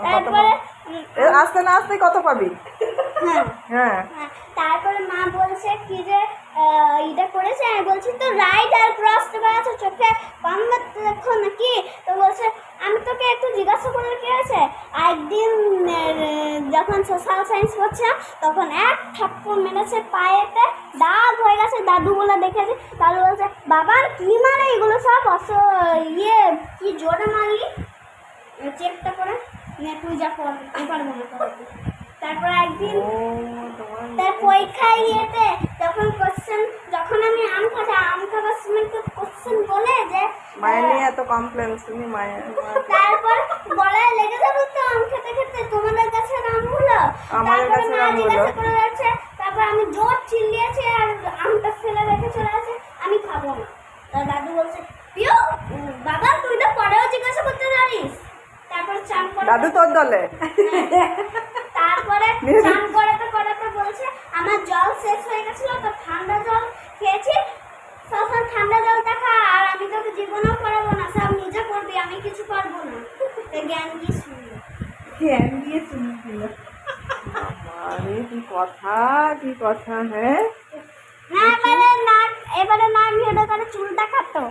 তারপরে আস্তে না আস্তে কত পাবি? হ্যাঁ হ্যাঁ তারপরে মা বলছে কি যে এটা করেছে, আমি বলছি তো রাইট আর ক্রস করেছে চোখে কম দেখো নাকি? তো বলছে আমি তোকে একটু জিজ্ঞাসা করলে কি আছে, একদিন যখন সোশ্যাল সায়েন্স পড়ছিলাম তখন এক থাপ্পড় মেরেছে পায়েতে, দাগ হয়ে গেছে, দাদু বলে দেখেছি। দাদু বলছে বাবা কি মারে এগুলো সব কি জোরে মারলি, চেকটা করে তুই যা পড় এবার মনে কর। তারপর একদিন তার পরীক্ষায় ইয়েতে যখন আমি আম খাবার সময় তো কোশ্চেন বলে যে মায়ের নিয়ে এত কমপ্লেন শুনি মায়ের। তারপর গলায় লেগে যাবে তো আম খেতে খেতে, তোমাদের কাছে আমগুলো। আমাদের তারপরে কাছে মা আমগুলো জিজ্ঞাসা করে যাচ্ছে, তারপর আমি জোর চিল্লিয়েছি আর আমটা ফেলে রেখে চলে আসে, আমি খাবো না। তার দাদু বলছে পিও বাবা তুই তো পরেও জিজ্ঞাসা করতে জানিস। তারপর চান করে দাদু তোর দলে। তারপরে চান করাতে করাতে বলছে আমার জল শেষ হয়ে গেছিল তো ঠান্ডা জল খেয়েছি, তখন ঠান্ডা জলটা খা আর আমি তোকে জীবনেও করাবো না, সব নিজে করবি, আমি কিছু পারবো না। জ্ঞান দিয়ে শুনলো, জ্ঞান দিয়ে শুনছিল। আরে কি কথা হ্যাঁ। না এবারে না ভিডিও করে চুলটা কাটো।